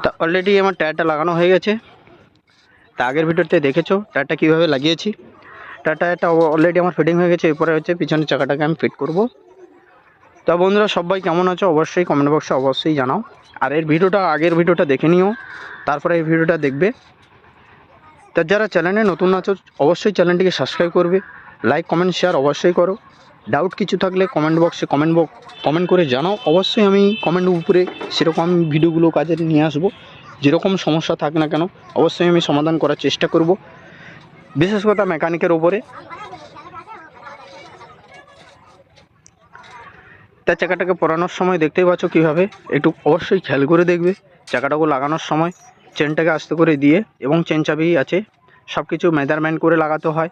তা অলরেডি আমার টায়ারটা লাগানো হয়ে গেছে। তা আগের ভিডিওতে দেখেছো টায়ারটা কীভাবে লাগিয়েছি। টায়ারটা অলরেডি আমার ফিটিং হয়ে গেছে। এরপরে হচ্ছে পিছনের চাকাটাকে আমি ফিট করব। তা বন্ধুরা সবাই কেমন আছো অবশ্যই কমেন্ট বক্সে অবশ্যই জানাও। আর আগের ভিডিওটা দেখে নিও, তারপরে এই ভিডিওটা দেখবে। তা যারা চ্যানেলে নতুন আছো অবশ্যই চ্যানেলটিকে সাবস্ক্রাইব করবে, লাইক কমেন্ট শেয়ার অবশ্যই করো। ডাউট কিছু থাকলে কমেন্ট বক্সে কমেন্ট করে জানাও। অবশ্যই আমি কমেন্ট উপরে সেরকম ভিডিওগুলো কাজে নিয়ে আসবো। যেরকম সমস্যা থাক না কেন অবশ্যই আমি সমাধান করার চেষ্টা করব, বিশেষ কথা মেকানিকের ওপরে। তার চাকাটাকে পরানোর সময় দেখতেই পাচ্ছ কীভাবে, একটু অবশ্যই খেয়াল করে দেখবে। চাকাটাকে লাগানোর সময় চেনটাকে আস্তে করে দিয়ে, এবং চেন চাবি আছে, সব কিছু মেজারমেন্ট করে লাগাতে হয়।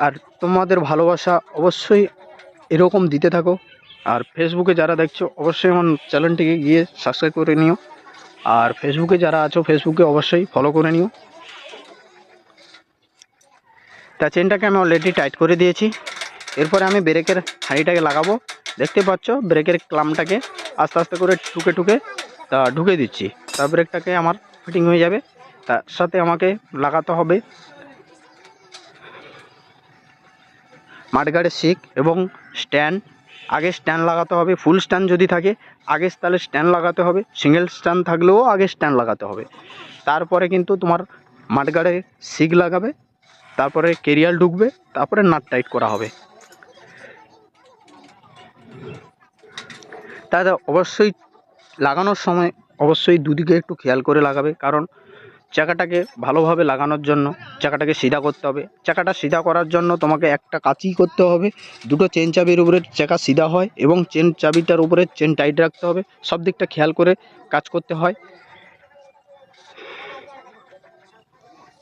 আর তোমাদের ভালোবাসা অবশ্যই এরকম দিতে থাকো। আর ফেসবুকে যারা দেখছো অবশ্যই আমার চ্যানেলটিকে গিয়ে সাবস্ক্রাইব করে নিও। আর ফেসবুকে যারা আছো ফেসবুকে অবশ্যই ফলো করে নিও। তা চেনটাকে আমি অলরেডি টাইট করে দিয়েছি। এরপরে আমি ব্রেকের হাঁড়িটাকে লাগাবো। দেখতে পাচ্ছ ব্রেকের ক্লামটাকে আস্তে আস্তে করে ঠুকে ঢুকে দিচ্ছি। তা ব্রেকটাকে আমার ফিটিং হয়ে যাবে। তার সাথে আমাকে লাগাতে হবে মাঠগার্ডের শিক এবং স্ট্যান্ড। আগে স্ট্যান্ড লাগাতে হবে, ফুল স্ট্যান্ড যদি থাকে আগে তাহলে স্ট্যান্ড লাগাতে হবে, সিঙ্গেল স্ট্যান্ড থাকলেও আগে স্ট্যান্ড লাগাতে হবে। তারপরে কিন্তু তোমার মাঠগার্ডে শিক লাগাবে, তারপরে কেরিয়াল ঢুকবে, তারপরে নাট টাইট করা হবে। তাই অবশ্যই লাগানোর সময় অবশ্যই দুদিকে একটু খেয়াল করে লাগাবে, কারণ চাকাটাকে ভালোভাবে লাগানোর জন্য চাকাটাকে সিধা করতে হবে। চাকাটা সিধা করার জন্য তোমাকে একটা কাঁচি করতে হবে, দুটো চেন চাবির উপরে চাকা সিধা হয় এবং চেন চাবিটার উপরে চেন টাইট রাখতে হবে। সব দিকটা খেয়াল করে কাজ করতে হয়।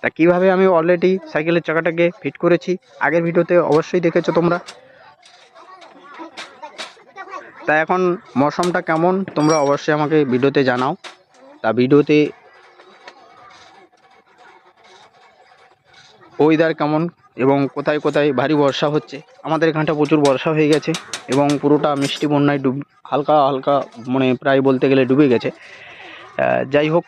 তা কীভাবে আমি অলরেডি সাইকেলের চাকাটাকে ফিট করেছি আগের ভিডিওতে অবশ্যই দেখেছো তোমরা। তা এখন মৌসমটা কেমন তোমরা অবশ্যই আমাকে ভিডিওতে জানাও। তা ভিডিওতে ওয়েদার কেমন এবং কোথায় কোথায় ভারী বর্ষা হচ্ছে। আমাদের এখানটা প্রচুর বর্ষা হয়ে গেছে এবং পুরোটা মিষ্টি বন্যায় হালকা হালকা মানে প্রায় বলতে গেলে ডুবে গেছে। যাই হোক,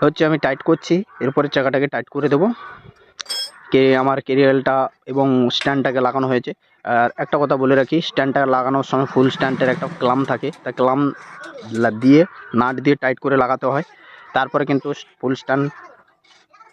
হচ্ছে আমি টাইট করছি, এরপরে চাকাটাকে টাইট করে দেবো। আমার কেরিয়ালটা এবং স্ট্যান্ডটাকে লাগানো হয়েছে। আর একটা কথা বলে রাখি, স্ট্যান্ডটা লাগানোর সময় ফুল স্ট্যান্ডের একটা ক্লাম থাকে, তা ক্লাম দিয়ে নাট দিয়ে টাইট করে লাগাতে হয়। তারপরে কিন্তু ফুল স্ট্যান্ড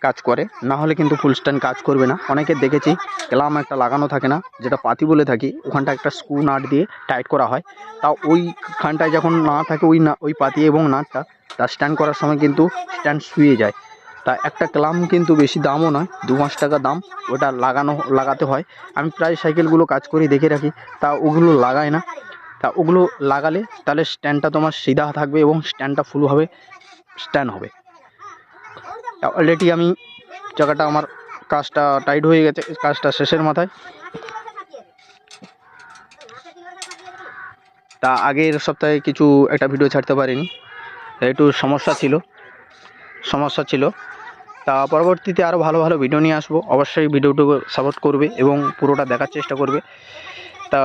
কাজ করে, না হলে কিন্তু ফুল স্ট্যান্ড কাজ করবে না। অনেকে দেখেছি ক্লাম একটা লাগানো থাকে না, যেটা পাতি বলে থাকি, ওখানটা একটা স্ক্রু নাট দিয়ে টাইট করা হয়। তা ওইখানটায় যখন না থাকে ওই পাতি এবং নাটটা, তা স্ট্যান্ড করার সময় কিন্তু স্ট্যান্ড শুয়ে যায়। তা একটা ক্লাম কিন্তু বেশি দামও নয়, 2-5 টাকা দাম। ওটা লাগাতে হয়। আমি প্রায় সাইকেলগুলো কাজ করি দেখে রাখি, তা ওগুলো লাগায় না। তা ওগুলো লাগালে তাহলে স্ট্যান্ডটা তোমার সিধা থাকবে এবং স্ট্যান্ডটা ফুলভাবে স্ট্যান্ড হবে। তা অলরেডি আমি চাকাটা আমার কাজটা টাইট হয়ে গেছে, কাজটা শেষের মাথায়। তা আগের সপ্তাহে একটা ভিডিও ছাড়তে পারিনি, একটু সমস্যা ছিল। তা পরবর্তীতে আরও ভালো ভালো ভিডিও নিয়ে আসবো। অবশ্যই ভিডিওটুকু সাপোর্ট করবে এবং পুরোটা দেখার চেষ্টা করবে। তা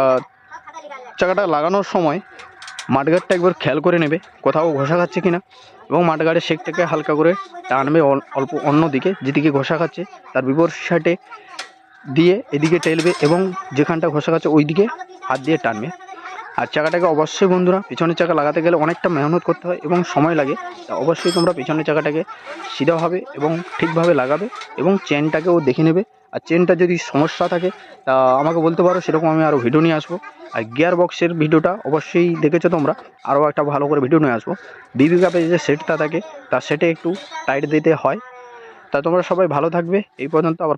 চাকাটা লাগানোর সময় মাঠগার্ডটা একবার খেয়াল করে নেবে কোথাও ঘষা খাচ্ছে কিনা, এবং মাঠগার্ডের শেকটাকে হালকা করে টানবে অল্প অন্য দিকে, যেদিকে ঘষা খাচ্ছে তার বিপরীত সাইডে দিয়ে এদিকে টেলবে এবং যেখানটা ঘষা খাচ্ছে ওই দিকে হাত দিয়ে টানবে। আর চাকাটাকে অবশ্যই বন্ধুরা পিছনের চাকা লাগাতে গেলে অনেকটা মেহনত করতে হয় এবং সময় লাগে। তা অবশ্যই তোমরা পিছনের চাকাটাকে সিধাভাবে এবং ঠিকভাবে লাগাবে এবং চেনটাকেও দেখে নেবে। আর চেনটা যদি সমস্যা থাকে তা আমাকে বলতে পারো, সেরকম আমি আরও ভিডিও নিয়ে আসবো। আর গিয়ার বক্সের ভিডিওটা অবশ্যই দেখেছো তোমরা, আরও একটা ভালো করে ভিডিও নিয়ে আসবো। বিবি কাপে যে সেটটা থাকে তার সেটে একটু টাইট দিতে হয়। তা তোমরা সবাই ভালো থাকবে। এই পর্যন্ত, আবার